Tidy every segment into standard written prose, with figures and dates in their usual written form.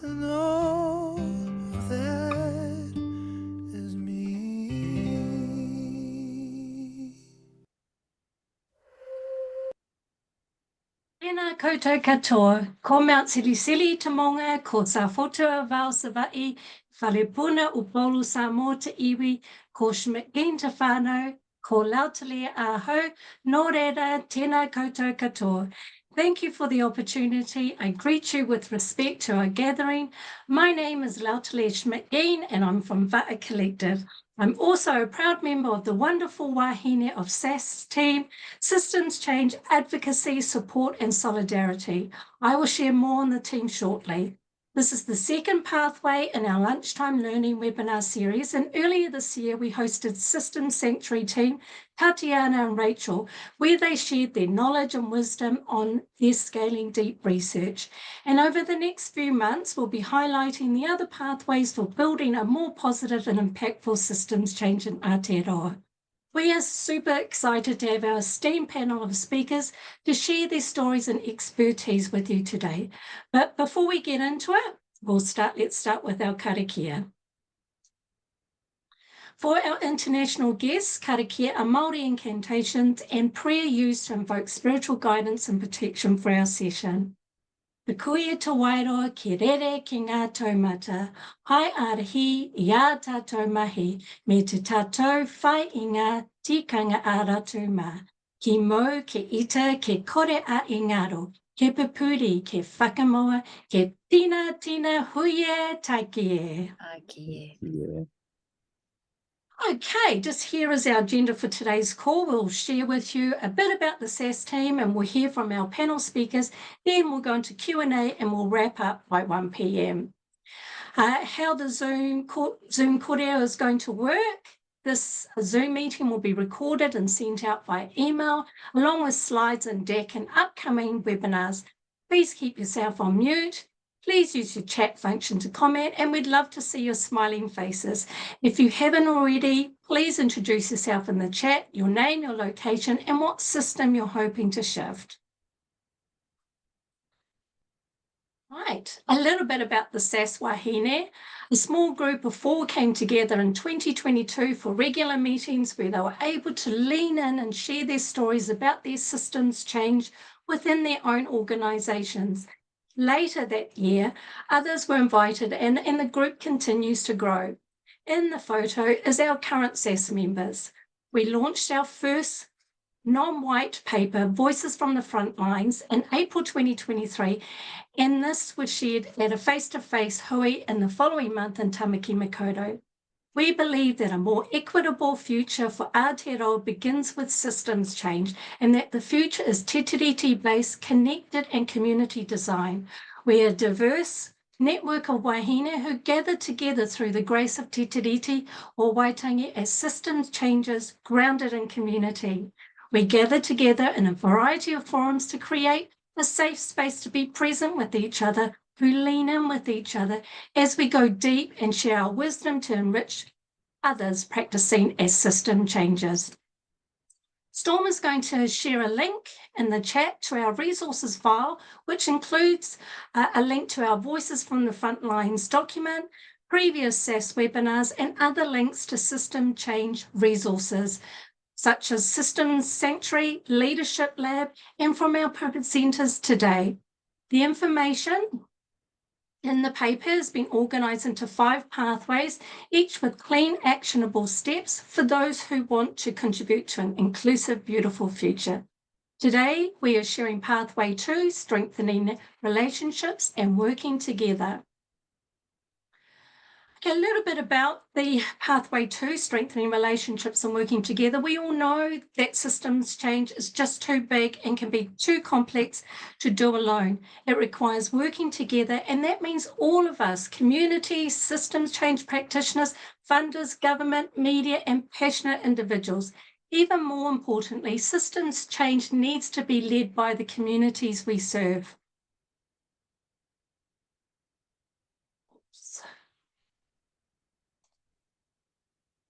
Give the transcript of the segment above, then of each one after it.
and all that is me. Tēnā koutou katoa, ko Mount Silisili te monga, ko sa whotua vau sa vai, whalepuna upolu sa mō te iwi, ko Schmidt-Geen te whānau, ko Lautalie ahau, nō reira, tēnā koutou katoa. Thank you for the opportunity. I greet you with respect to our gathering. My name is Lautalie Schmidt-Geen and I'm from Va'a Collective. I'm also a proud member of the wonderful wahine of SASS team, Systems Change, Advocacy, Support and Solidarity. I will share more on the team shortly. This is the second pathway in our lunchtime learning webinar series, and earlier this year we hosted Systems Sanctuary team, Tatiana and Rachel, where they shared their knowledge and wisdom on their scaling deep research. And over the next few months, we'll be highlighting the other pathways for building a more positive and impactful systems change in Aotearoa. We are super excited to have our esteemed panel of speakers to share their stories and expertise with you today. But before we get into it, let's start with our karakia. For our international guests, karakia are Māori incantations and prayer used to invoke spiritual guidance and protection for our session. Te kuia te wairoa ki rere ki ngā taumata, hai arahi I a tātou mahi, me te tātou whai I ngā tikanga a ratu mā. Ki mau, ke ita, ke kore a ingaro, ke pupuri, ke whakamoa, ke tina huie takie. Yeah. Okay, just here is our agenda for today's call. We'll share with you a bit about the SASS team and we'll hear from our panel speakers. Then we'll go into Q&A and we'll wrap up by 1 p.m. How the Zoom kōrero is going to work. This Zoom meeting will be recorded and sent out via email, along with slides and deck and upcoming webinars. Please keep yourself on mute. Please use your chat function to comment, and we'd love to see your smiling faces. If you haven't already, please introduce yourself in the chat, your name, your location, and what system you're hoping to shift. Right, a little bit about the SASS Wahine. A small group of 4 came together in 2022 for regular meetings where they were able to lean in and share their stories about their systems change within their own organisations. Later that year, others were invited and the group continues to grow. In the photo is our current SASS members. We launched our first non-white paper, Voices from the Frontlines, in April 2023, and this was shared at a face-to-face hui in the following month in Tamaki Makaurau. We believe that a more equitable future for Aotearoa begins with systems change and that the future is te tiriti-based, connected and community design. We are a diverse network of wahine who gather together through the grace of te tiriti or waitangi as systems changes grounded in community. We gather together in a variety of forums to create a safe space to be present with each other, who lean in with each other as we go deep and share our wisdom to enrich others practicing as system changes. Storm is going to share a link in the chat to our resources file, which includes a link to our Voices from the Frontlines document, previous SASS webinars, and other links to system change resources, such as Systems Sanctuary, Leadership Lab, and from our presenters today. The information in the paper has been organised into 5 pathways, each with clean, actionable steps for those who want to contribute to an inclusive, beautiful future. Today, we are sharing Pathway 2, Strengthening Relationships and Working Together. A little bit about the Pathway 2, Strengthening Relationships and Working Together. We all know that systems change is just too big and can be too complex to do alone. It requires working together, and that means all of us, communities, systems change practitioners, funders, government, media, and passionate individuals. Even more importantly, systems change needs to be led by the communities we serve.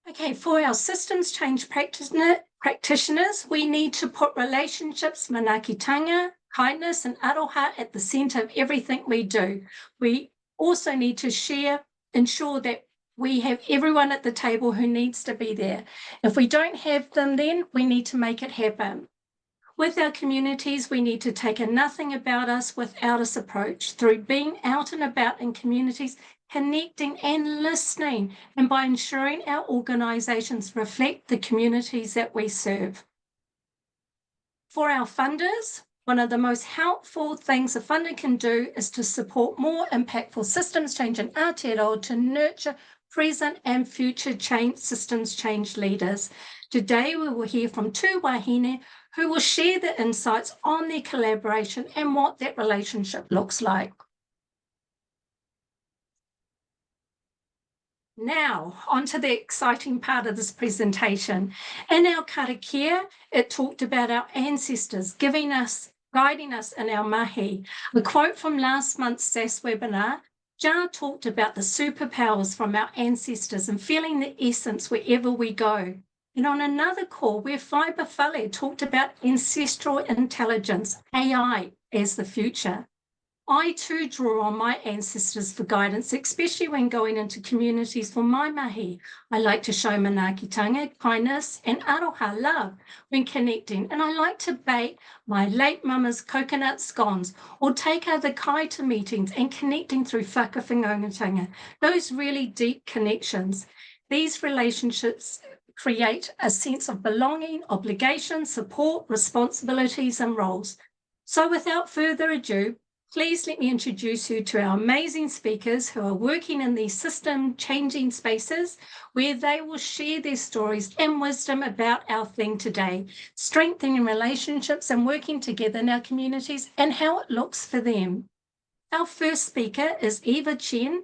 Okay, for our systems change practitioners, we need to put relationships, manaakitanga, kindness and aroha at the centre of everything we do. We also need to ensure that we have everyone at the table who needs to be there. If we don't have them, then we need to make it happen. With our communities, we need to take a nothing about us without us approach through being out and about in communities, connecting and listening, and by ensuring our organisations reflect the communities that we serve. For our funders, one of the most helpful things a funder can do is to support more impactful systems change in Aotearoa to nurture present and future systems change leaders. Today, we will hear from two wahine who will share their insights on their collaboration and what that relationship looks like. Now, onto the exciting part of this presentation. In our karakia, it talked about our ancestors guiding us in our mahi. A quote from last month's SASS webinar, Jar talked about the superpowers from our ancestors and feeling the essence wherever we go. And on another call where Fiber Fale talked about ancestral intelligence, AI, as the future. I too draw on my ancestors for guidance, especially when going into communities for my mahi. I like to show manaakitanga, kindness, and aroha, love, when connecting. And I like to bake my late mama's coconut scones or take other kai to meetings and connecting through whakawhinaungatanga, those really deep connections. These relationships create a sense of belonging, obligation, support, responsibilities, and roles. So without further ado, please let me introduce you to our amazing speakers who are working in these system-changing spaces where they will share their stories and wisdom about our theme today, strengthening relationships and working together in our communities and how it looks for them. Our first speaker is Eva Chen,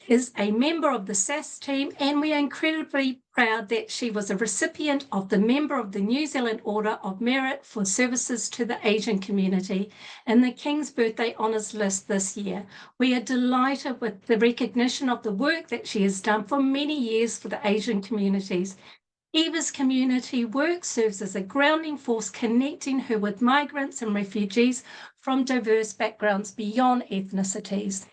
is a member of the SASS team, and we are incredibly proud that she was a recipient of the Member of the New Zealand Order of Merit for services to the Asian community in the King's Birthday Honours List this year. We are delighted with the recognition of the work that she has done for many years for the Asian communities. Eva's community work serves as a grounding force connecting her with migrants and refugees from diverse backgrounds beyond ethnicities.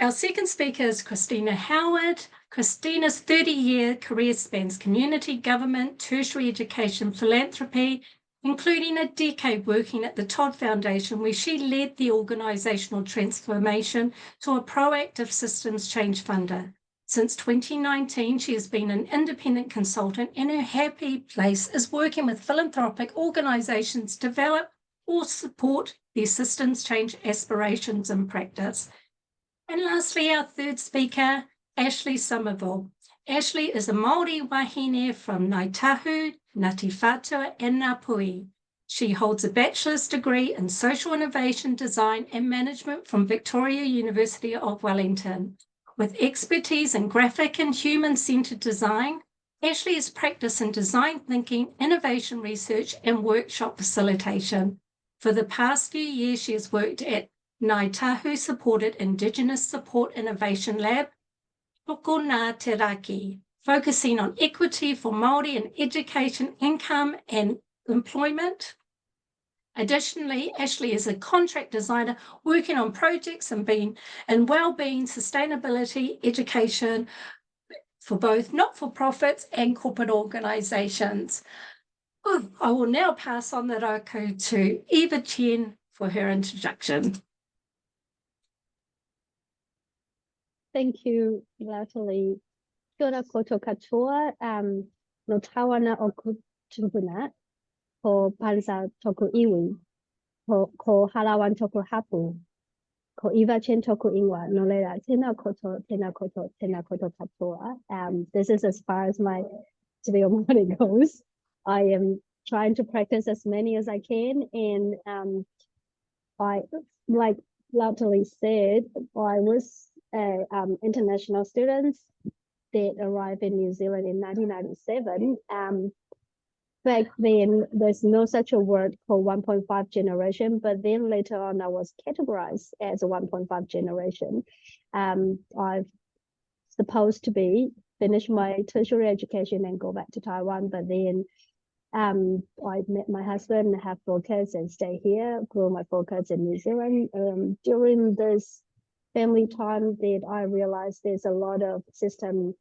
Our second speaker is Christina Howard. Christina's 30-year career spans community government, tertiary education, philanthropy, including a decade working at the Todd Foundation, where she led the organisational transformation to a proactive systems change funder. Since 2019, she has been an independent consultant, and her happy place is working with philanthropic organisations to develop or support their systems change aspirations in practice. And lastly, our third speaker, Ashleigh Summerville. Ashleigh is a Māori wahine from Ngāi Tahu, Ngāti Whātua, and Ngāpui. She holds a bachelor's degree in social innovation, design and management from Victoria University of Wellington. With expertise in graphic and human-centered design, Ashleigh has practiced in design thinking, innovation research, and workshop facilitation. For the past few years, she has worked at Ngāi Tahu supported Indigenous Support Innovation Lab, Toko Ngā Te Raki, focusing on equity for Māori in education, income and employment. Additionally, Ashleigh is a contract designer working on projects and well-being, sustainability, education for both not-for-profits and corporate organisations. I will now pass on the rauko to Eva Chen for her introduction. Thank you, Lautalie. Kia ora koutou katoa, no tawana o kutuhuna, ko Panza toku iwi, ko Halawan toku hapu, ko Eva Chen toku ingoa, no leira, tēnā koutou katoa. This is as far as my Te Reo Māori goes. I am trying to practice as many as I can, and I, like Lautalie said, I was international students that arrived in New Zealand in 1997. Back then, there's no such a word called 1.5 generation, but then later on, I was categorized as a 1.5 generation. I've supposed to finish my tertiary education and go back to Taiwan, but then I met my husband, have 4 kids, and stay here, grew my 4 kids in New Zealand. During this family time that I realized there's a lot of system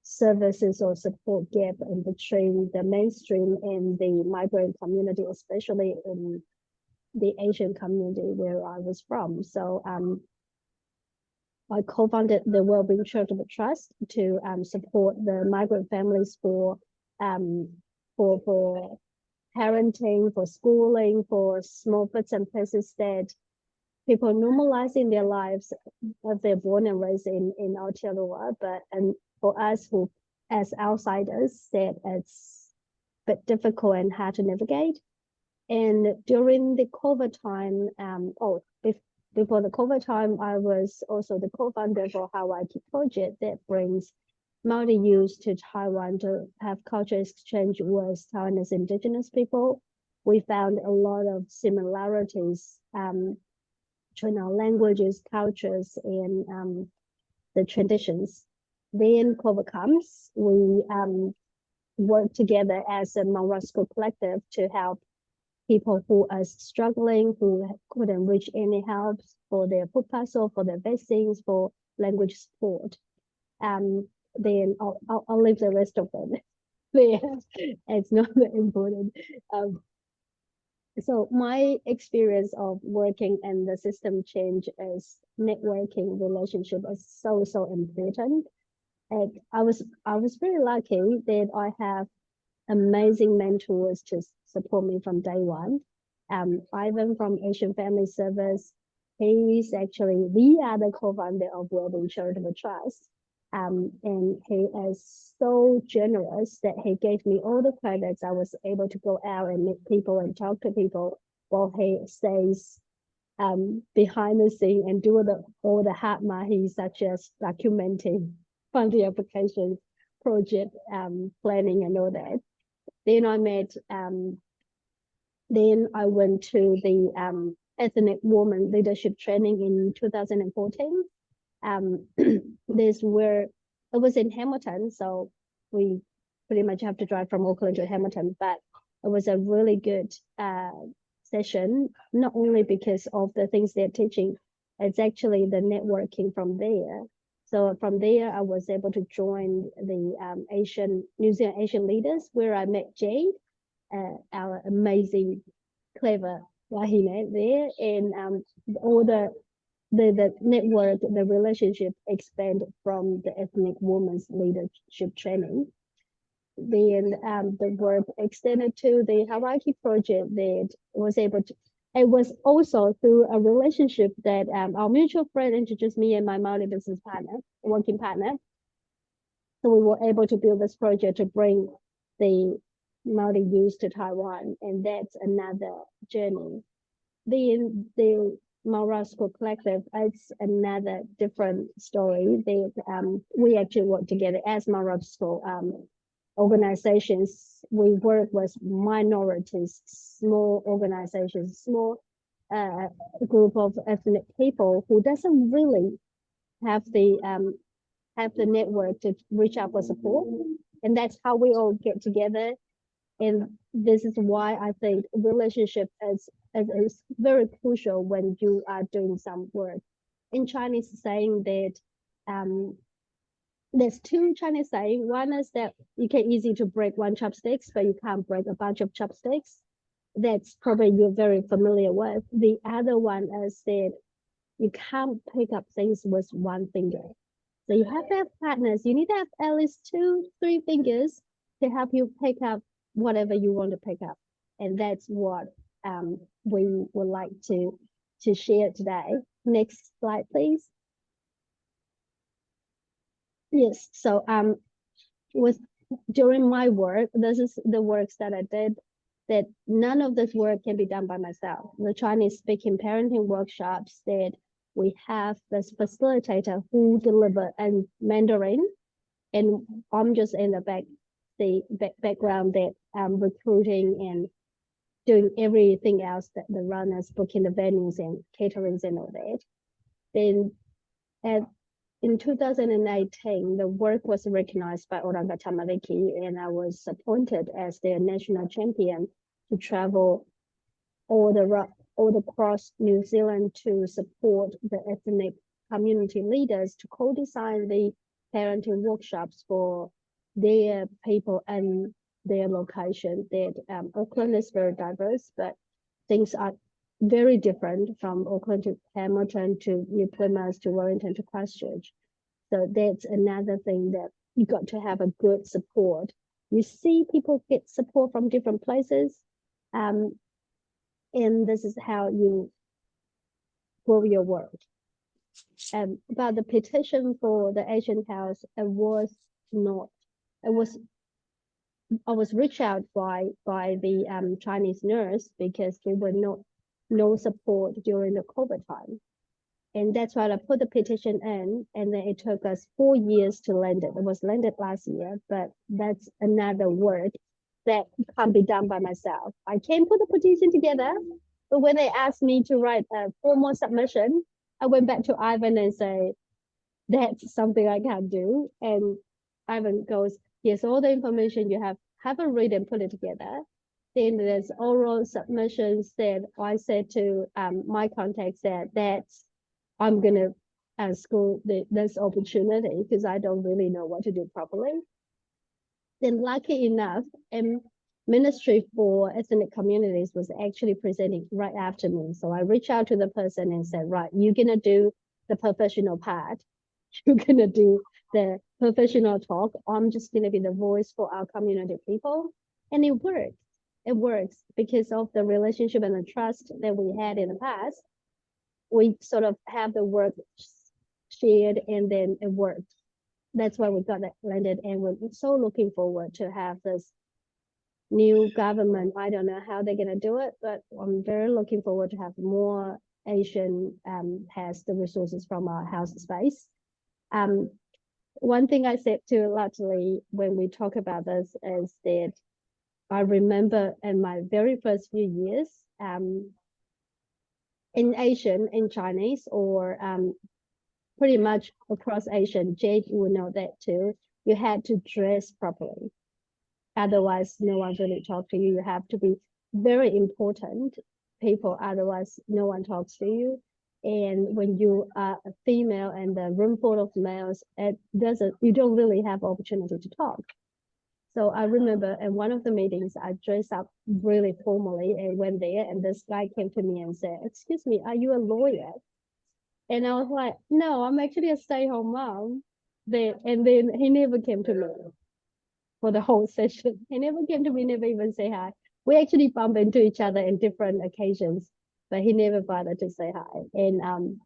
services or support gap in between the mainstream and the migrant community, especially in the Asian community where I was from. So I co-founded the Wellbeing Charitable Trust to support the migrant families for parenting, for schooling, for small bits and pieces that people normalize in their lives if they're born and raised in Aotearoa, and for us who as outsiders that it's a bit difficult and hard to navigate. And during the COVID time, before the COVID time, I was also the co-founder for Hawaii project that brings Maori youth to Taiwan to have cultural exchange with Taiwanese indigenous people. We found a lot of similarities between our languages, cultures, and the traditions. Then COVID comes, we work together as a Marasco collective to help people who are struggling, who couldn't reach any help for their food parcel, for their vaccines, for language support. Then I'll leave the rest of them there. It's not important. So my experience of working in the system change is networking relationship is so important. And I was very lucky that I have amazing mentors to support me from day one. Ivan from Asian Family Service, he's actually the other co-founder of Wellbeing Charitable Trust. And he is so generous that he gave me all the credits. I was able to go out and meet people and talk to people while he stays behind the scene and do all the hard mahi, such as documenting funding applications, project planning and all that. Then I met, then I went to the ethnic woman leadership training in 2014. This where it was in Hamilton, so we pretty much have to drive from Auckland to Hamilton, but it was a really good session, not only because of the things they're teaching, it's actually the networking from there. So from there, I was able to join the New Zealand Asian leaders, where I met Jade, our amazing, clever wahine there, and all the network, the relationship expanded from the ethnic women's leadership training. Then the work extended to the Hawaii project that was able to, it was also through a relationship that our mutual friend introduced me and my Maori business partner, working partner. So we were able to build this project to bring the Maori youth to Taiwan, and that's another journey. Then the Marasco Collective, it's another different story. We actually work together as Marasco organizations. We work with minorities, small organizations, small group of ethnic people who doesn't really have the network to reach out for support, and that's how we all get together. And this is why I think relationship is very crucial when you are doing some work. In Chinese saying that there's two Chinese saying. One is that you can easy to break one chopsticks, but you can't break a bunch of chopsticks. That's probably you're very familiar with. The other one is that you can't pick up things with one finger. So you have to have partners. You need to have at least 2-3 fingers to help you pick up whatever you want to pick up. And that's what we would like to share today. Next slide, please. Yes, so during my work, this is the works that I did, that none of this work can be done by myself. The Chinese speaking parenting workshops that we have this facilitator who deliver in Mandarin, and I'm just in the background that recruiting and doing everything else, that the runners, booking the venues and caterings and all that. Then in 2018, the work was recognized by Oranga Tamariki, and I was appointed as their national champion to travel all across New Zealand to support the ethnic community leaders to co-design the parenting workshops for their people and their location. That Auckland is very diverse, but things are very different from Auckland to Hamilton to New Plymouth to Wellington to Christchurch. So that's another thing that you got to have a good support. You see people get support from different places, and this is how you grow your work. About the petition for the Asian House, I was reached out by the Chinese nurse because there were no support during the COVID time. And that's why I put the petition in, and then it took us 4 years to land it. It was landed last year, but that's another work that can't be done by myself. I can put the petition together, but when they asked me to write a formal submission, I went back to Ivan and say, that's something I can't do. And Ivan goes, here's all the information you have a read and put it together. Then there's oral submissions that I said to my contacts that I'm gonna school this opportunity because I don't really know what to do properly. Then lucky enough, Ministry for Ethnic Communities was actually presenting right after me. So I reached out to the person and said, right, you're gonna do the professional part. You're gonna do the professional talk. I'm just gonna be the voice for our community people. And it works. It works because of the relationship and the trust that we had in the past. We sort of have the work shared and then it worked. That's why we got that landed, and we're so looking forward to have this new government. I don't know how they're gonna do it, but I'm very looking forward to have more Asian has the resources from our house space. One thing I said to Lautalie when we talk about this is that I remember in my very first few years, in Asian, in Chinese, or pretty much across Asian, Jade will know that too, you had to dress properly. Otherwise, no one really talks to you. You have to be very important people, otherwise no one talks to you. And when you are a female and the room full of males, you don't really have opportunity to talk. So I remember in one of the meetings, I dressed up really formally and went there, and this guy came to me and said, excuse me, are you a lawyer? And I was like, no, I'm actually a stay-at-home mom. And then he never came to me for the whole session. He never came to me, never even say hi. We actually bump into each other in different occasions, but he never bothered to say hi. And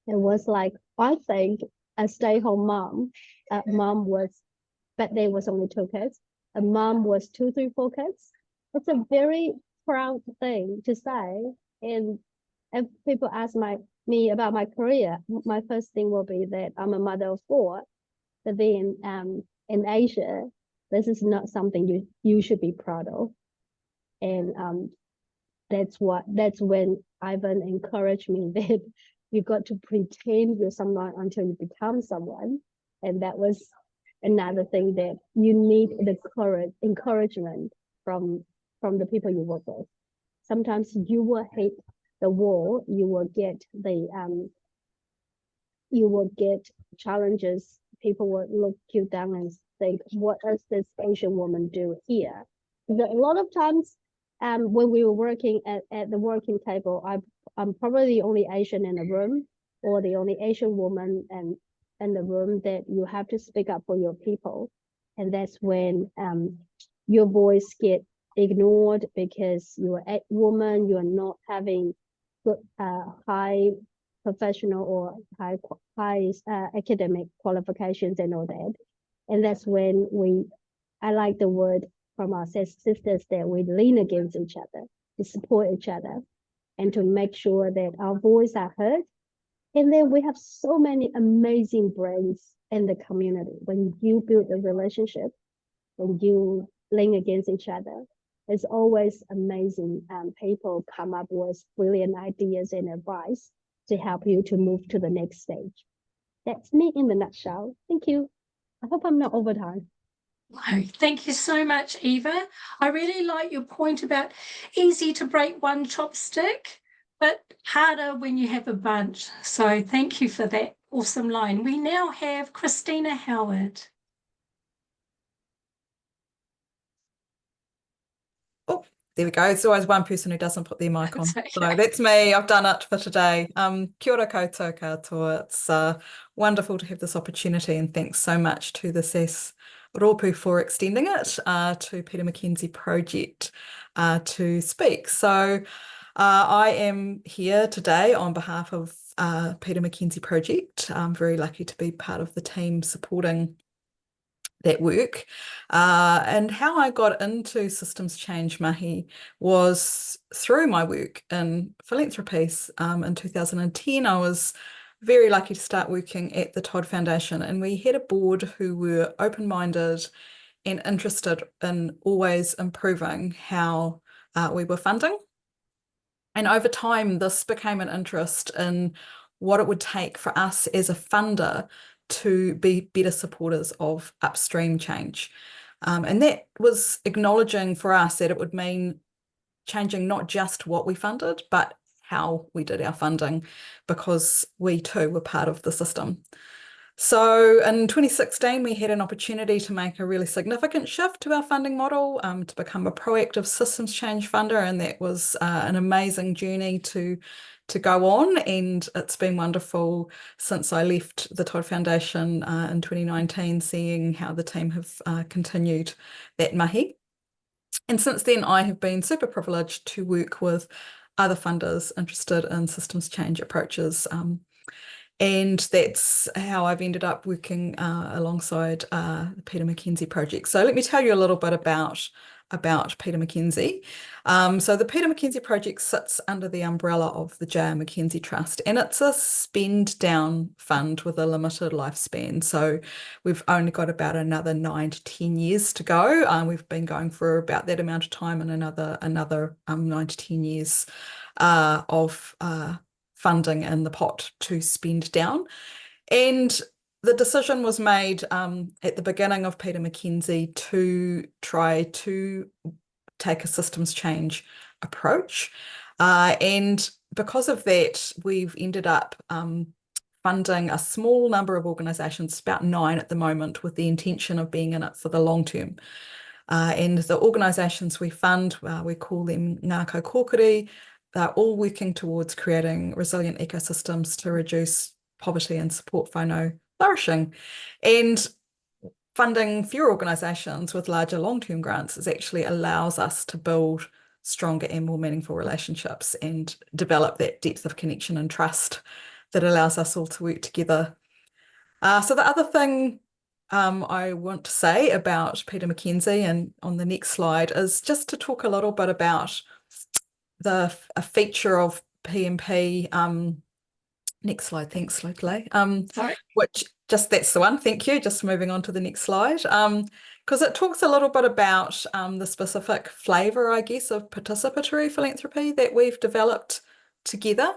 it was like, I think a stay-at-home mom was, but there was only 2 kids. A mom was 2, 3, 4 kids. It's a very proud thing to say. And if people ask me about my career, my first thing will be that I'm a mother of 4. But then in Asia, this is not something you should be proud of. And that's when Ivan encouraged me that you got to pretend you're someone until you become someone. And that was another thing, that you need the encouragement from the people you work with. Sometimes you will hit the wall, you will get challenges. People will look you down and think, what does this Asian woman do here? Because a lot of times when we were working at the working table, I'm probably the only Asian in the room, or the only Asian woman in the room, that you have to speak up for your people. And that's when your voice get ignored because you're a woman, you're not having good high professional or high academic qualifications and all that. And that's when I like the word from our sisters, that we lean against each other, to support each other, and to make sure that our voices are heard. And then we have so many amazing brains in the community. When you build a relationship, when you lean against each other, it's always amazing. People come up with brilliant ideas and advice to help you to move to the next stage. That's me in the nutshell. Thank you. I hope I'm not over time. No, thank you so much, Eva. I really like your point about easy to break one chopstick, but harder when you have a bunch. So thank you for that awesome line. We now have Christina Howard. Oh, there we go. It's always one person who doesn't put their mic on. That's So okay. that's me. I've done it for today. Kia ora koutou katoa. It's wonderful to have this opportunity, and thanks so much to the SASS Rōpū for extending it to Peter McKenzie Project to speak. So I am here today on behalf of Peter McKenzie Project. I'm very lucky to be part of the team supporting that work. And how I got into systems change mahi was through my work in philanthropies. In 2010, I was very lucky to start working at the Todd Foundation, and we had a board who were open-minded and interested in always improving how we were funding. And over time, this became an interest in what it would take for us as a funder to be better supporters of upstream change. And that was acknowledging for us that it would mean changing not just what we funded, but how we did our funding, because we too were part of the system. So in 2016, we had an opportunity to make a really significant shift to our funding model, to become a proactive systems change funder, and that was an amazing journey to go on, and it's been wonderful since I left the Todd Foundation in 2019, seeing how the team have continued that mahi. And since then, I have been super privileged to work with other funders interested in systems change approaches. And that's how I've ended up working alongside the Peter McKenzie Project. So let me tell you a little bit about Peter McKenzie. So the Peter McKenzie Project sits under the umbrella of the J.R. McKenzie Trust, and it's a spend down fund with a limited lifespan. So we've only got about another 9 to 10 years to go. We've been going for about that amount of time, and another 9 to 10 years of funding in the pot to spend down. And the decision was made at the beginning of Peter McKenzie to try to take a systems change approach. And because of that, we've ended up funding a small number of organisations, about 9 at the moment, with the intention of being in it for the long term. And the organisations we fund, we call them ngā Kaikōrero. They're all working towards creating resilient ecosystems to reduce poverty and support whānau flourishing. And funding fewer organisations with larger long-term grants actually allows us to build stronger and more meaningful relationships and develop that depth of connection and trust that allows us all to work together. So the other thing I want to say about Peter McKenzie, and on the next slide, is just to talk a little bit about a feature of PMP. Next slide, thanks, Lautalie. Sorry. Which, just that's the one, thank you. Just moving on to the next slide, because it talks a little bit about the specific flavour, I guess, of participatory philanthropy that we've developed together.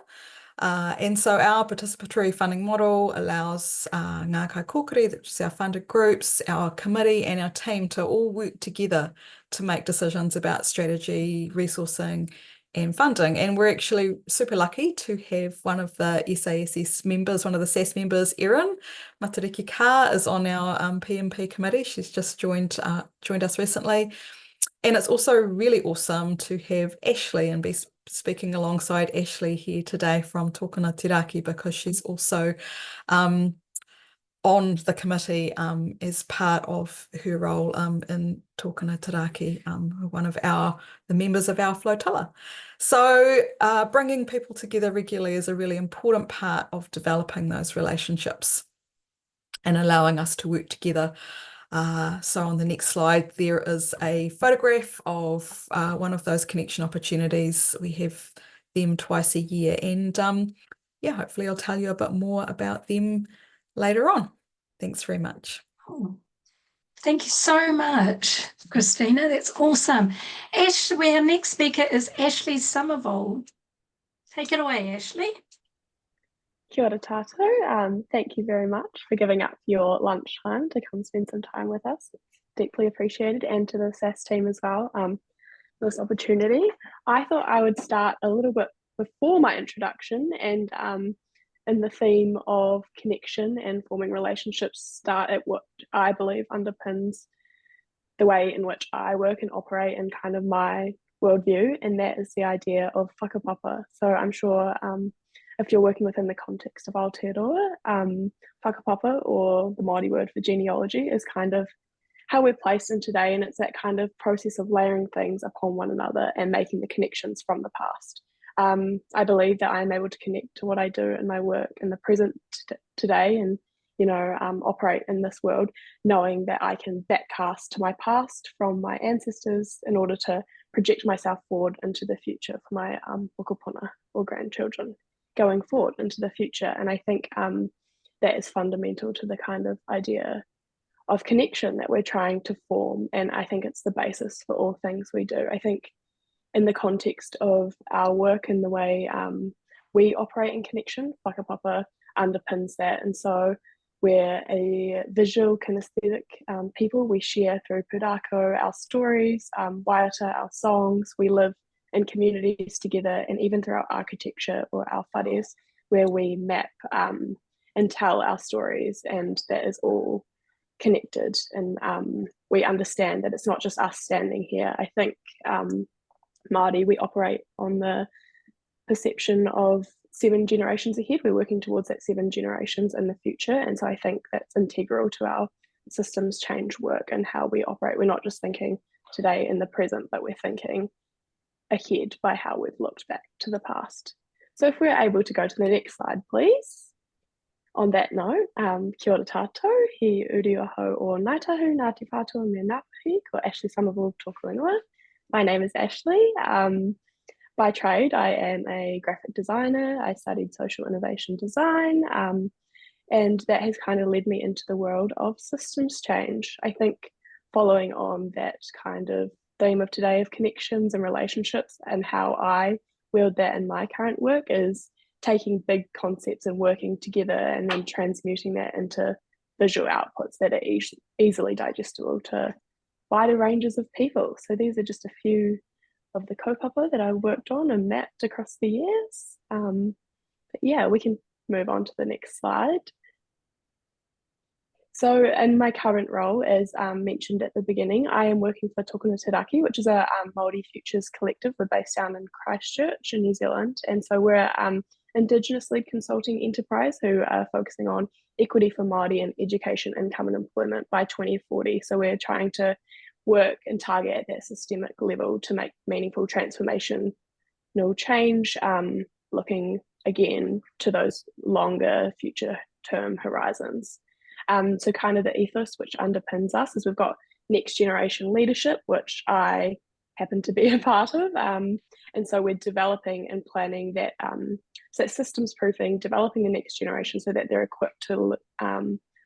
And so our participatory funding model allows ngā Kaikōrero, which is our funded groups, our committee and our team, to all work together to make decisions about strategy, resourcing and funding. And we're actually super lucky to have one of the SASS members, one of the SASS members, Erin Matariki Ka, is on our PMP committee. She's just joined us recently. And it's also really awesome to have Ashleigh and be speaking alongside Ashleigh here today from Tōkuna Tiraki, because she's also on the committee as part of her role in Tōkuna Tiraki, one of the members of our flotilla. So bringing people together regularly is a really important part of developing those relationships and allowing us to work together. So on the next slide, there is a photograph of one of those connection opportunities. We have them twice a year, and yeah, hopefully I'll tell you a bit more about them later on. Thanks very much. Oh, thank you so much, Christina. That's awesome. Our next speaker is Ashleigh Summerville. Take it away, Ashleigh. Kia ora tātou. Thank you very much for giving up your lunchtime to come spend some time with us. It's deeply appreciated, and to the SASS team as well for this opportunity. I thought I would start a little bit before my introduction, and in the theme of connection and forming relationships, start at what I believe underpins the way in which I work and operate and kind of my worldview, and that is the idea of whakapapa. So I'm sure if you're working within the context of Aotearoa, whakapapa, or the Māori word for genealogy, is kind of how we're placed in today, and it's that kind of process of layering things upon one another and making the connections from the past. I believe that I am able to connect to what I do in my work in the present today, and operate in this world, knowing that I can backcast to my past from my ancestors in order to project myself forward into the future for my whakapuna or grandchildren going forward into the future. And I think that is fundamental to the kind of idea of connection that we're trying to form, and I think it's the basis for all things we do. I think in the context of our work and the way we operate in connection, whakapapa underpins that. And so we're a visual kinesthetic people. We share through pūrākau our stories, waiata, our songs. We live in communities together, and even through our architecture or our whares, where we map and tell our stories, and that is all connected. And we understand that it's not just us standing here. I think Māori, we operate on the perception of 7 generations ahead. We're working towards that 7 generations in the future, and so I think that's integral to our systems change work and how we operate. We're not just thinking today in the present, but we're thinking ahead by how we've looked back to the past. So if we're able to go to the next slide, please. On that note, kia ora tātou, he uri aho o Ngaitahu, Ngāti Whātua me Ngāpuhi, ko Ashleigh Summerville tōku ingoa. My name is Ashleigh. By trade, I am a graphic designer. I studied social innovation design, and that has kind of led me into the world of systems change. I think following on that kind of theme of today of connections and relationships, and how I wield that in my current work, is taking big concepts and working together and then transmuting that into visual outputs that are easily digestible to wider ranges of people. So these are just a few of the kaupapa that I worked on and mapped across the years. But yeah, we can move on to the next slide. So in my current role, as mentioned at the beginning, I am working for Tokuna Tiraki, which is a Māori Futures collective. We're based down in Christchurch in New Zealand. And so we're Indigenous-led consulting enterprise who are focusing on equity for Māori in education, income and employment by 2040. So we're trying to work and target at that systemic level to make meaningful transformational change, looking again to those longer future term horizons. So kind of the ethos which underpins us is we've got next generation leadership, which I happen to be a part of. And so we're developing and planning that, so systems proofing, developing the next generation so that they're equipped to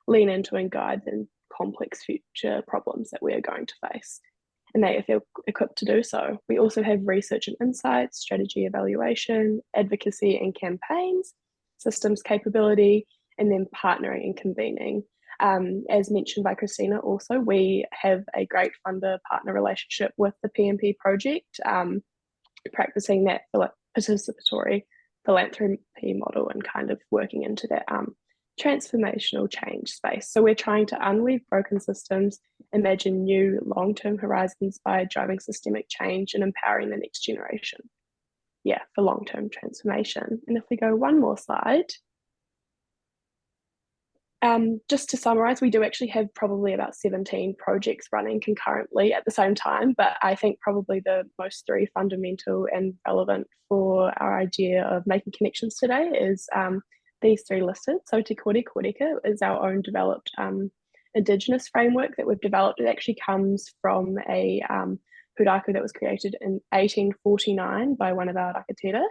lean into and guide the complex future problems that we are going to face. And they feel equipped to do so. We also have research and insights, strategy evaluation, advocacy and campaigns, systems capability, and then partnering and convening. As mentioned by Christina, also, we have a great funder-partner relationship with the PMP project, practicing that participatory philanthropy model and kind of working into that transformational change space. So we're trying to unweave broken systems, imagine new long-term horizons by driving systemic change and empowering the next generation. Yeah, for long-term transformation. And if we go one more slide, just to summarize, we do actually have probably about 17 projects running concurrently at the same time, but I think probably the most 3 fundamental and relevant for our idea of making connections today is these 3 listed. So Te Kore Koreka is our own developed Indigenous framework that we've developed. It actually comes from a pūrākau that was created in 1849 by one of our rakatera,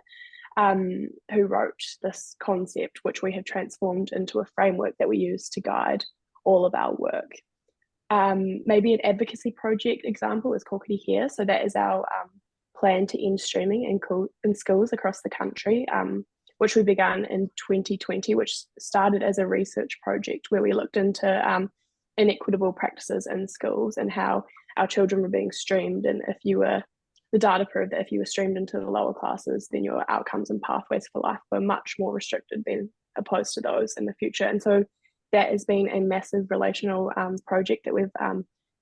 who wrote this concept, which we have transformed into a framework that we use to guide all of our work. Maybe an advocacy project example is Kokiri Here. So that is our plan to end streaming in schools across the country, which we began in 2020, which started as a research project where we looked into inequitable practices in schools and how our children were being streamed. And if you were the data proved that if you were streamed into the lower classes, then your outcomes and pathways for life were much more restricted than opposed to those in the future. And so that has been a massive relational project that we've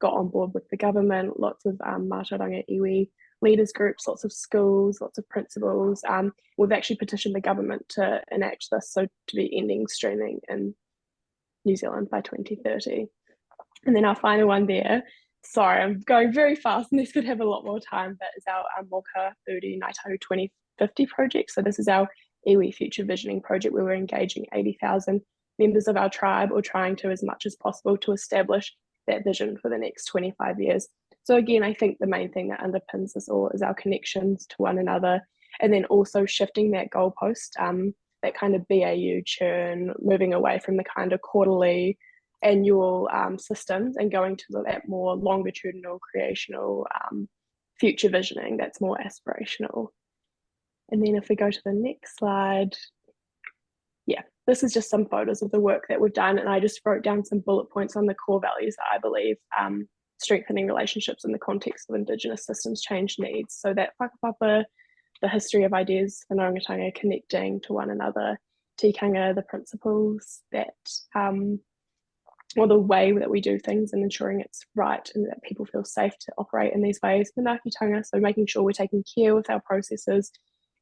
got on board with the government, lots of mātauranga iwi leaders groups, lots of schools, lots of principals. We've actually petitioned the government to enact this, so to be ending streaming in New Zealand by 2030. And then our final one there, sorry, I'm going very fast and this could have a lot more time, but is our Moka Uri Ngaitahu 2050 project. So this is our iwi future visioning project where we're engaging 80,000 members of our tribe, or trying to, as much as possible, to establish that vision for the next 25 years. So again, I think the main thing that underpins this all is our connections to one another, and then also shifting that goalpost, that kind of BAU churn, moving away from the kind of quarterly, annual systems and going to that more longitudinal, creational future visioning that's more aspirational. And then if we go to the next slide, yeah, this is just some photos of the work that we've done, and I just wrote down some bullet points on the core values that I believe strengthening relationships in the context of Indigenous systems change needs. So that whakapapa, the history of ideas, whanaungatanga, connecting to one another, tikanga, the principles that or the way that we do things and ensuring it's right and that people feel safe to operate in these ways. Manaakitanga, so making sure we're taking care with our processes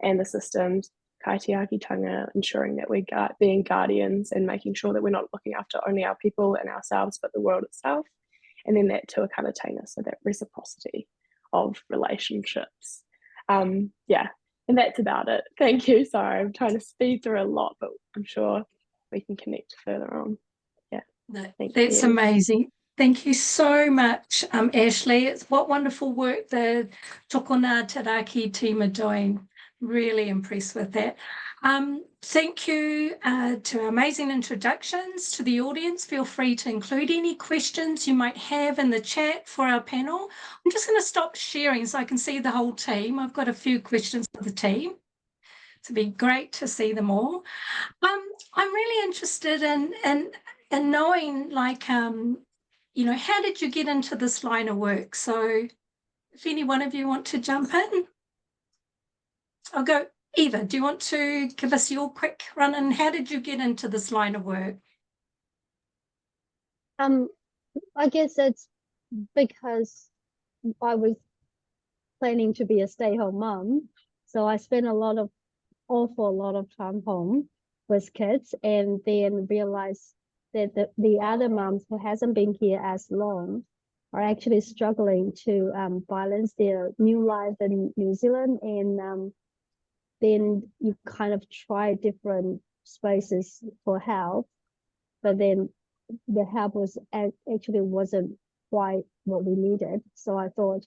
and the systems. Kaitiakitanga, ensuring that we're being guardians and making sure that we're not looking after only our people and ourselves, but the world itself. And then that tuakana-taina, so that reciprocity of relationships. Yeah, and that's about it. Thank you. Sorry, I'm trying to speed through a lot, but I'm sure we can connect further on. That's amazing. Thank you so much, Ashleigh. It's what wonderful work the Tokona Taraki team are doing. Really impressed with that. Thank you to our amazing introductions to the audience. Feel free to include any questions you might have in the chat for our panel. I'm just going to stop sharing so I can see the whole team. I've got a few questions for the team. It'd be great to see them all. I'm really interested in knowing, like, you know, how did you get into this line of work? So if any one of you want to jump in, I'll go. Eva, do you want to give us your quick run and how did you get into this line of work? I guess it's because I was planning to be a stay-home mom. So I spent awful lot of time home with kids, and then realized that the other moms who hasn't been here as long are actually struggling to balance their new life in New Zealand. And then you kind of try different spaces for help, but then the help actually wasn't quite what we needed. So I thought,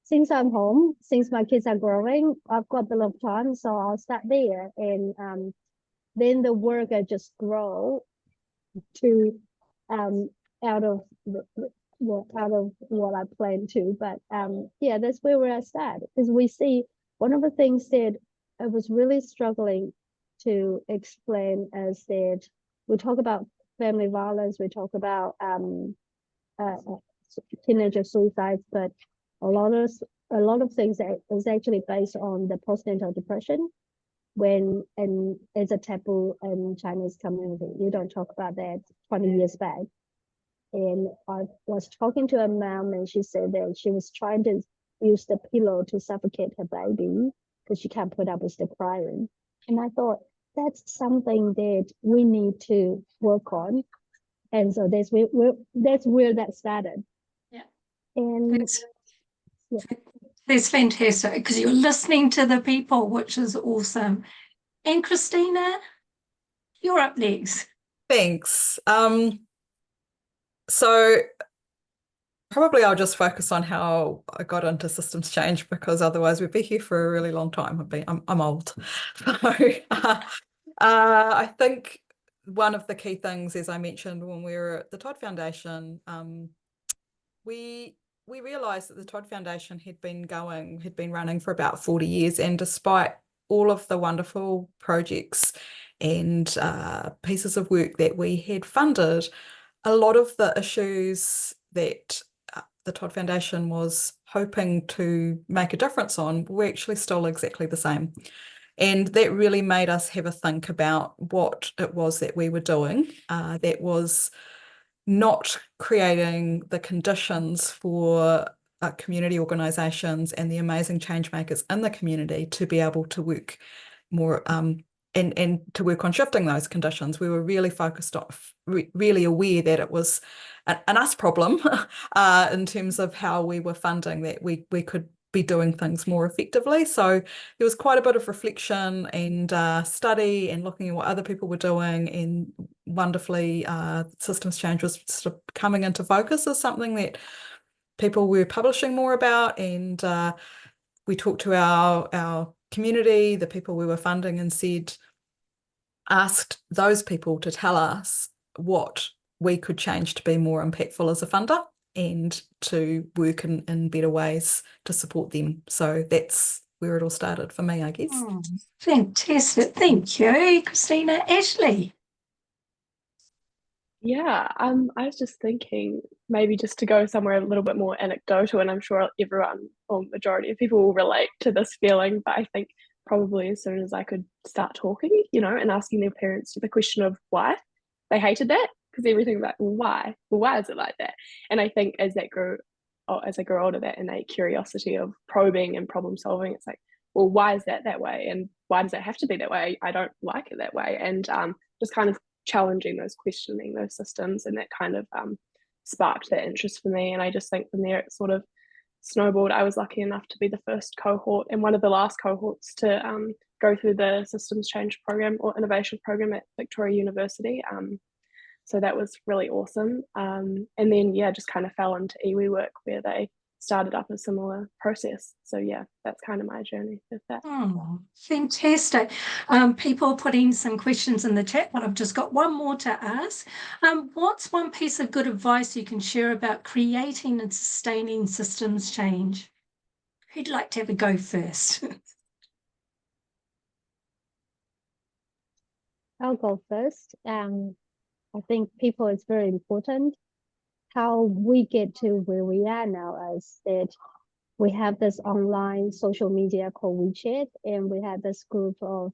since I'm home, since my kids are growing, I've got a bit of time, so I'll start there. And then the work I just grow to out of what I planned to. But yeah, that's where we're at, because we see one of the things that I was really struggling to explain is that we talk about family violence, we talk about teenager suicides, but a lot of things that is actually based on the postnatal depression, and it's a taboo in Chinese community. You don't talk about that 20 years back. And I was talking to a mom, and she said that she was trying to use the pillow to suffocate her baby because she can't put up with the crying. And I thought, that's something that we need to work on. And so that's where that started. Yeah. And that's fantastic, because you're listening to the people, which is awesome. And Christina, you're up next. Thanks. So probably I'll just focus on how I got into systems change, because otherwise we'd be here for a really long time. I'm old. So I think one of the key things, as I mentioned, when we were at the Todd Foundation, we realised that the Todd Foundation had been running for about 40 years, and despite all of the wonderful projects and pieces of work that we had funded, a lot of the issues that the Todd Foundation was hoping to make a difference on were actually still exactly the same. And that really made us have a think about what it was that we were doing that was not creating the conditions for community organisations and the amazing change makers in the community to be able to work more and to work on shifting those conditions. We were really focused on, really aware that it was an us problem in terms of how we were funding, that we could be doing things more effectively. So there was quite a bit of reflection and study and looking at what other people were doing, and wonderfully systems change was sort of coming into focus as something that people were publishing more about. And we talked to our community, the people we were funding, and asked those people to tell us what we could change to be more impactful as a funder and to work in better ways to support them. So that's where it all started for me, I guess. Oh, fantastic. Thank you, Christina. Ashleigh. Yeah, I was just thinking maybe just to go somewhere a little bit more anecdotal, and I'm sure everyone or majority of people will relate to this feeling, but I think probably as soon as I could start talking, and asking their parents the question of why they hated that, because everything's like, well, why? Well, why is it like that? And I think as I grew older, that innate curiosity of probing and problem solving, it's like, well, why is that way? And why does it have to be that way? I don't like it that way. And just kind of challenging questioning those systems, and that kind of sparked that interest for me. And I just think from there it sort of snowballed. I was lucky enough to be the first cohort and one of the last cohorts to go through the systems change program or innovation program at Victoria University. So that was really awesome. And then, just kind of fell into iwi work where they started up a similar process. So that's kind of my journey with that. Oh, fantastic. People putting some questions in the chat, but I've just got one more to ask. What's one piece of good advice you can share about creating and sustaining systems change? Who'd like to have a go first? I'll go first. I think people is very important. How we get to where we are now is that we have this online social media called WeChat, and we had this group of,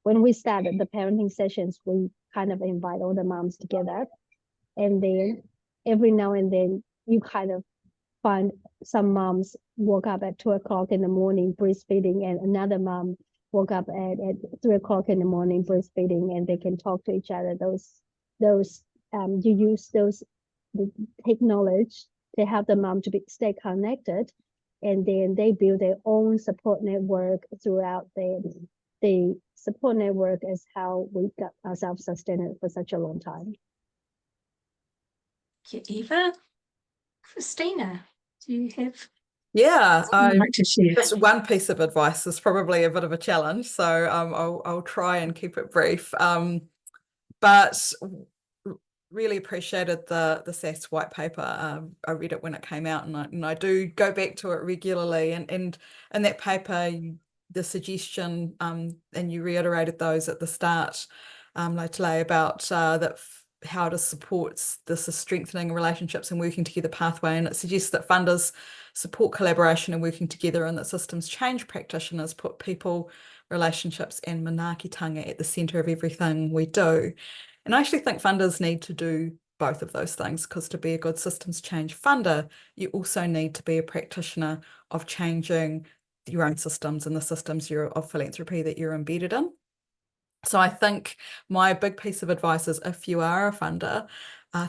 when we started the parenting sessions, we kind of invite all the moms together. And then every now and then you kind of find some moms woke up at 2 o'clock in the morning breastfeeding, and another mom woke up at 3 o'clock in the morning breastfeeding, and they can talk to each other. You use take knowledge to help the mom to stay connected, and then they build their own support network throughout the support network is how we got ourselves sustained for such a long time. Thank you, Eva. Christina, do you have I'd like to share? just one piece of advice is probably a bit of a challenge, so I'll try and keep it brief. But really appreciated the SASS white paper. I read it when it came out, and I do go back to it regularly. And in that paper, the suggestion, and you reiterated those at the start, Lautalie, about that how to support this strengthening relationships and working together pathway. And it suggests that funders support collaboration and working together, and that systems change practitioners put people, relationships and manaakitanga at the centre of everything we do. And I actually think funders need to do both of those things, because to be a good systems change funder, you also need to be a practitioner of changing your own systems and the systems of philanthropy that you're embedded in. So I think my big piece of advice is, if you are a funder,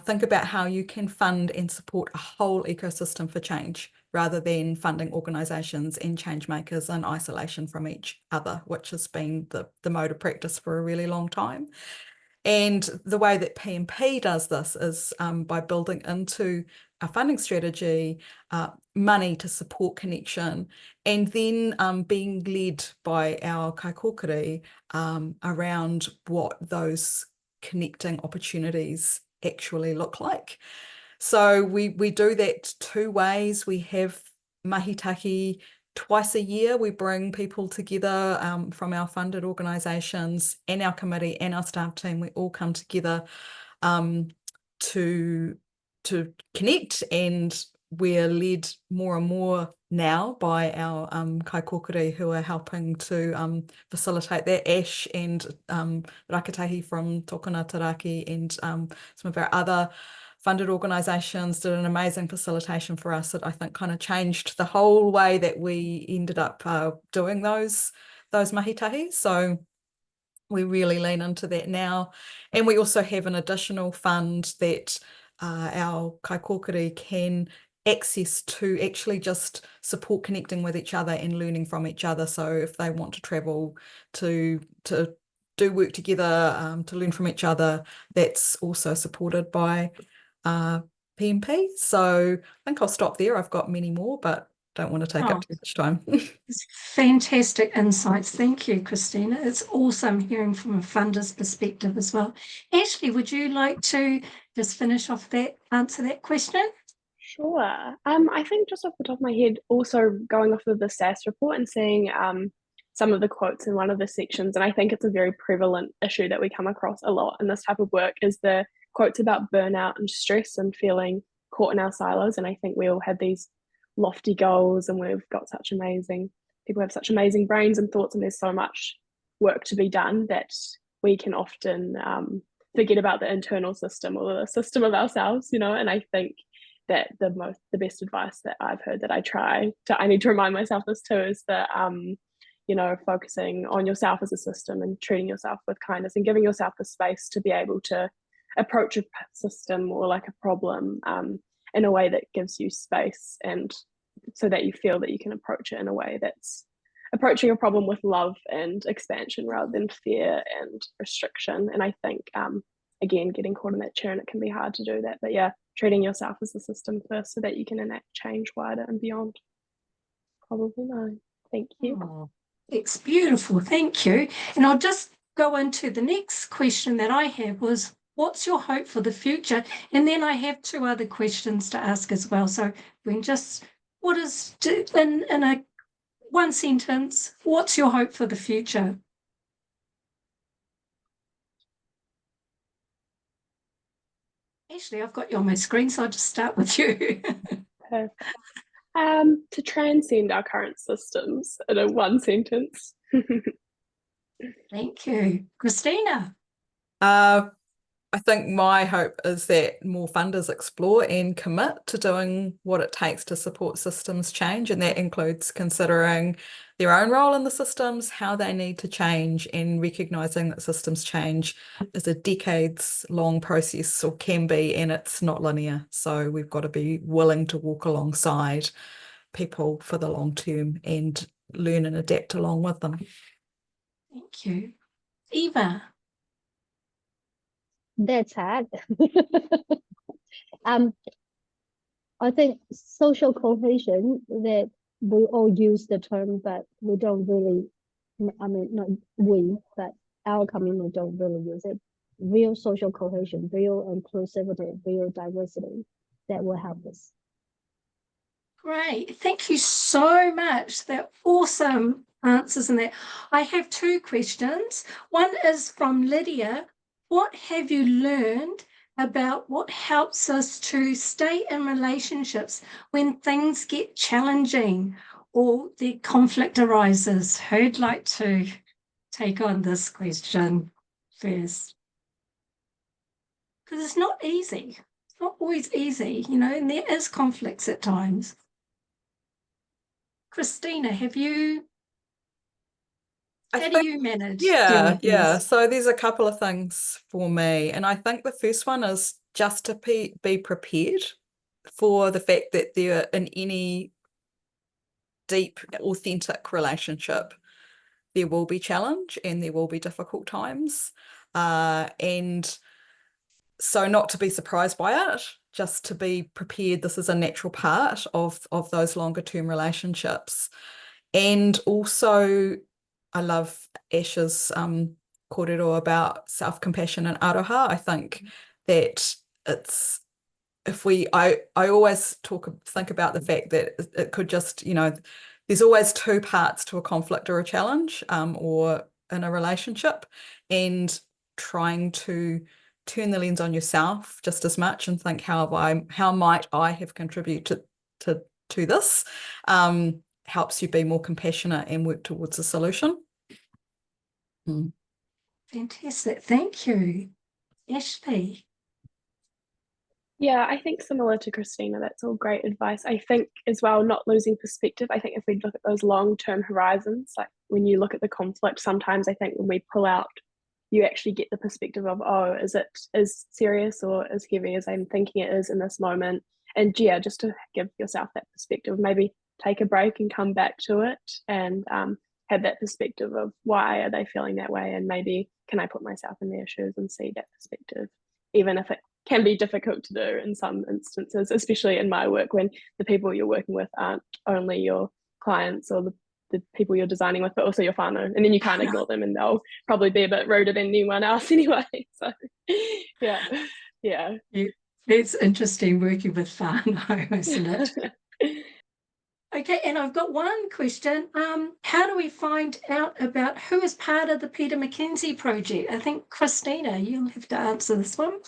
think about how you can fund and support a whole ecosystem for change, rather than funding organisations and change makers in isolation from each other, which has been the mode of practice for a really long time. And the way that P&P does this is by building into a funding strategy money to support connection, and then being led by our Kaikōrero around what those connecting opportunities actually look like. So we do that two ways. We have mahitaki twice a year. We bring people together from our funded organisations and our committee and our staff team. We all come together to connect and we're led more and more now by our Kaikōrero who are helping to facilitate that. Ash and Rakatahi from Tokona Taraki and some of our other funded organisations did an amazing facilitation for us that I think kind of changed the whole way that we ended up doing those mahitahis. So we really lean into that now. And we also have an additional fund that our Kaikōrero can access to actually just support connecting with each other and learning from each other. So if they want to travel to do work together, to learn from each other, that's also supported by PMP. So I think I'll stop there. I've got many more, but don't want to take up too much time. It's fantastic insights. Thank you, Christina. It's awesome hearing from a funder's perspective as well. Ashleigh, would you like to just finish off answer that question? Sure. I think just off the top of my head, also going off of the SASS report and seeing some of the quotes in one of the sections, and I think it's a very prevalent issue that we come across a lot in this type of work, is the quotes about burnout and stress and feeling caught in our silos. And I think we all have these lofty goals and we've got such amazing people have such amazing brains and thoughts, and there's so much work to be done that we can often forget about the internal system or the system of ourselves, you know. And I think that the best advice that I've heard that I need to remind myself this too is that you know, focusing on yourself as a system and treating yourself with kindness and giving yourself the space to be able to approach a system or like a problem in a way that gives you space, and so that you feel that you can approach it in a way that's approaching a problem with love and expansion rather than fear and restriction. And I think again, getting caught in that churn, it can be hard to do that, but yeah, treating yourself as a system first so that you can enact change wider and beyond. Probably mine. Thank you. Oh, it's beautiful. Thank you. And I'll just go into the next question that I have was, what's your hope for the future? And then I have two other questions to ask as well. So when just, what is, in a one sentence, what's your hope for the future? Ashleigh, I've got you on my screen, so I'll just start with you. Perfect. To transcend our current systems in a one sentence. Thank you. Christina? I think my hope is that more funders explore and commit to doing what it takes to support systems change, and that includes considering their own role in the systems, how they need to change, and recognising that systems change is a decades-long process, or can be, and it's not linear. So we've got to be willing to walk alongside people for the long term and learn and adapt along with them. Thank you. Eva? That's hard. I think social cohesion, that we all use the term, but we don't really, I mean, not we, but our community don't really use it. Real social cohesion, real inclusivity, real diversity, that will help us. Great. Thank you so much. They're awesome answers in that. I have two questions. One is from Lydia. What have you learned about what helps us to stay in relationships when things get challenging or the conflict arises? Who'd like to take on this question first? Because it's not easy. It's not always easy, you know, and there is conflicts at times. Christina, how do you manage? Yeah. So there's a couple of things for me. And I think the first one is just to be prepared for the fact that there, in any deep, authentic relationship, there will be challenge and there will be difficult times. And so not to be surprised by it, just to be prepared. This is a natural part of those longer term relationships. And also, I love Ash's kōrero about self-compassion and aroha. I think that it's, I always think about the fact that it could just, you know, there's always two parts to a conflict or a challenge, or in a relationship, and trying to turn the lens on yourself just as much and think, how might I have contributed to this, helps you be more compassionate and work towards a solution. Fantastic. Thank you. Ashleigh. Yeah, I think similar to Christina, that's all great advice. I think as well, not losing perspective. I think if we look at those long-term horizons, like when you look at the conflict, sometimes I think when we pull out, you actually get the perspective of, oh, is it as serious or as heavy as I'm thinking it is in this moment? And yeah, just to give yourself that perspective, maybe take a break and come back to it and have that perspective of why are they feeling that way, and maybe can I put myself in their shoes and see that perspective, even if it can be difficult to do in some instances, especially in my work when the people you're working with aren't only your clients or the people you're designing with, but also your whānau, and then you can't ignore them and they'll probably be a bit ruder than anyone else anyway. So yeah. It's interesting working with whānau, isn't it? Okay, and I've got one question. How do we find out about who is part of the Peter McKenzie project? I think, Christina, you'll have to answer this one.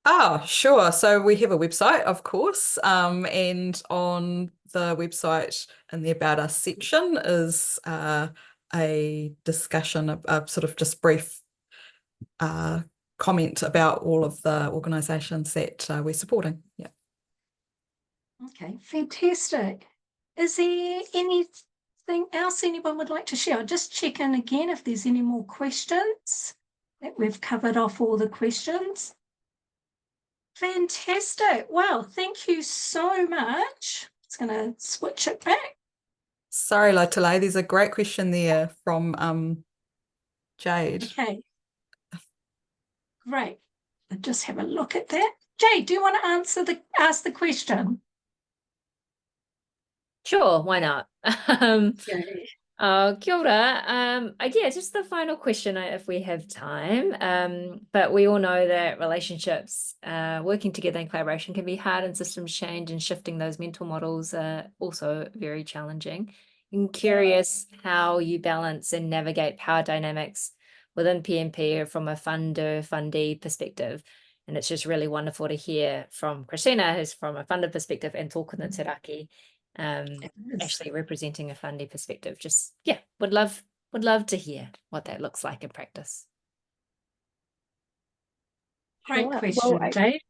Oh, sure. So we have a website, of course, and on the website in the About Us section is a discussion, a sort of just brief comment about all of the organisations that we're supporting. Yeah. Okay, fantastic. Is there anything else anyone would like to share? I'll just check in again if there's any more questions, that we've covered off all the questions. Fantastic. Well, thank you so much. Just going to switch it back. Sorry, Lautalie, there's a great question there from Jade. Okay. Great. I'll just have a look at that. Jade, do you want to ask the question? Sure, why not? Okay. Kia ora. Yeah, just the final question if we have time. But we all know that relationships, working together in collaboration can be hard, and systems change and shifting those mental models are also very challenging. I'm curious how you balance and navigate power dynamics within PMP from a funder-fundee perspective. And it's just really wonderful to hear from Christina, who's from a funder perspective, and Tōkuna Teraki, Ashleigh representing a fundee perspective. Just would love to hear what that looks like in practice. Great Sure. question, Well, Jade.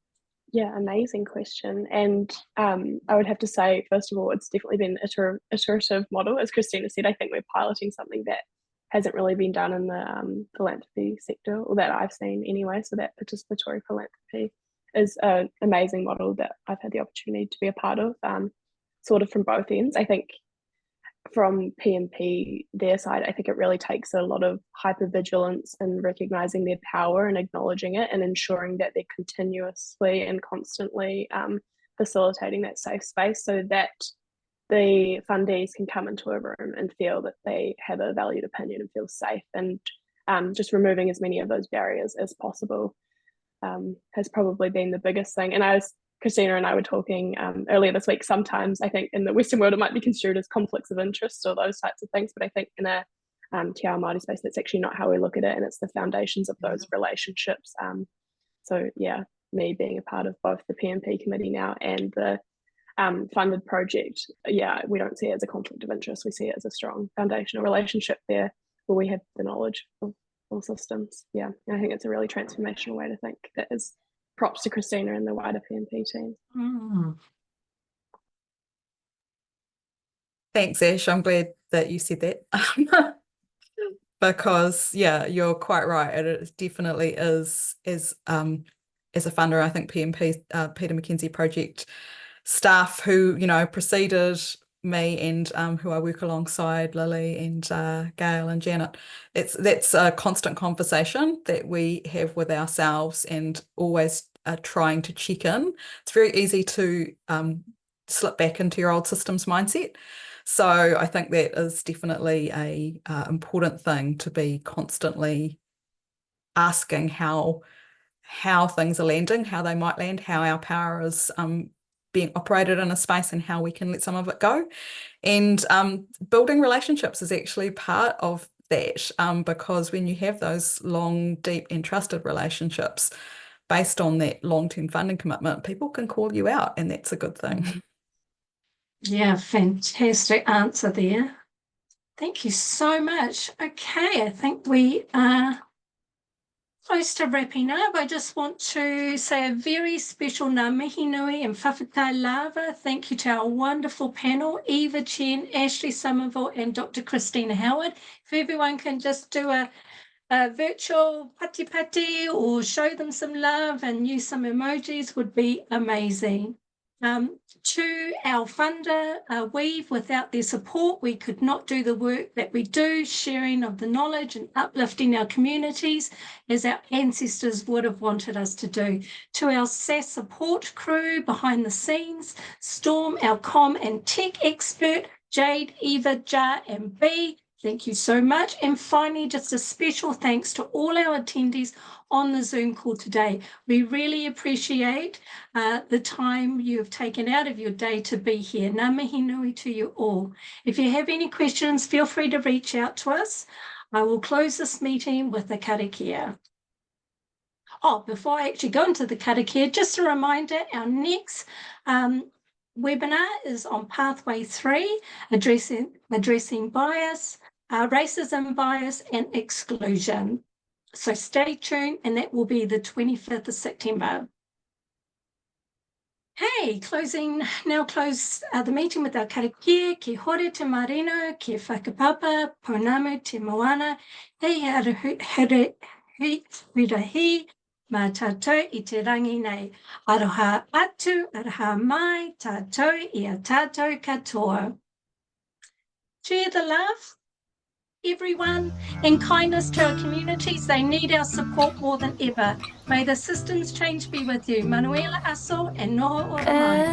Yeah, amazing question. And I would have to say, first of all, it's definitely been an iterative model. As Christina said, I think we're piloting something that hasn't really been done in the philanthropy sector, or that I've seen anyway. So that participatory philanthropy is an amazing model that I've had the opportunity to be a part of, sort of from both ends. I think from PMP, their side, I think it really takes a lot of hypervigilance and recognizing their power and acknowledging it and ensuring that they're continuously and constantly facilitating that safe space so that the fundees can come into a room and feel that they have a valued opinion and feel safe, and just removing as many of those barriers as possible has probably been the biggest thing. And Christina and I were talking earlier this week, sometimes I think in the Western world it might be construed as conflicts of interest or those types of things, but I think in a Te Ao Māori space that's actually not how we look at it, and it's the foundations of those relationships. So yeah, me being a part of both the PMP committee now and the funded project, we don't see it as a conflict of interest. We see it as a strong foundational relationship there where we have the knowledge of all systems. Yeah, and I think it's a really transformational way to think. That is props to Christina and the wider PMP team. Thanks, Ash. I'm glad that you said that. Because you're quite right. It definitely is, as a funder, I think PMP, Peter McKenzie project staff who, preceded me and who I work alongside, Lily and Gail and Janet. That's a constant conversation that we have with ourselves, and always trying to check in. It's very easy to slip back into your old systems mindset. So I think that is definitely a important thing, to be constantly asking how things are landing, how they might land, how our power is being operated in a space, and how we can let some of it go. And building relationships is actually part of that, because when you have those long, deep and trusted relationships based on that long-term funding commitment, people can call you out, and that's a good thing. Yeah, fantastic answer there. Thank you so much. Okay, I think we are close to wrapping up. I just want to say a very special ngā mihi nui and whawhakai lava. Thank you to our wonderful panel, Eva, Chen, Ashleigh, Summerville, and Dr. Christina Howard. If everyone can just do a virtual pati pati or show them some love and use some emojis would be amazing. To our funder, Weave, without their support, we could not do the work that we do, sharing of the knowledge and uplifting our communities as our ancestors would have wanted us to do. To our SASS support crew behind the scenes, Storm, our comm and tech expert, Jade, Eva, Jar and B, thank you so much. And finally, just a special thanks to all our attendees on the Zoom call today. We really appreciate the time you have taken out of your day to be here. Ngā mihi nui to you all. If you have any questions, feel free to reach out to us. I will close this meeting with the karakia. Oh, before I actually go into the karakia, just a reminder, our next webinar is on Pathway 3, addressing bias, racism, bias and exclusion. So stay tuned, and that will be the 25th of September. Hey, close the meeting with our karakia, ki hore te marino, ki whakapapa, pounamu te moana, hei hirahi, mā tātou I te rangi nei. Aroha atu, aroha mai, tātou I a tātou katoa. Share the love, everyone, and kindness to our communities. They need our support more than ever. May the systems change be with you. Manuela aso and noho ora mai.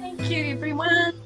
Thank you, everyone.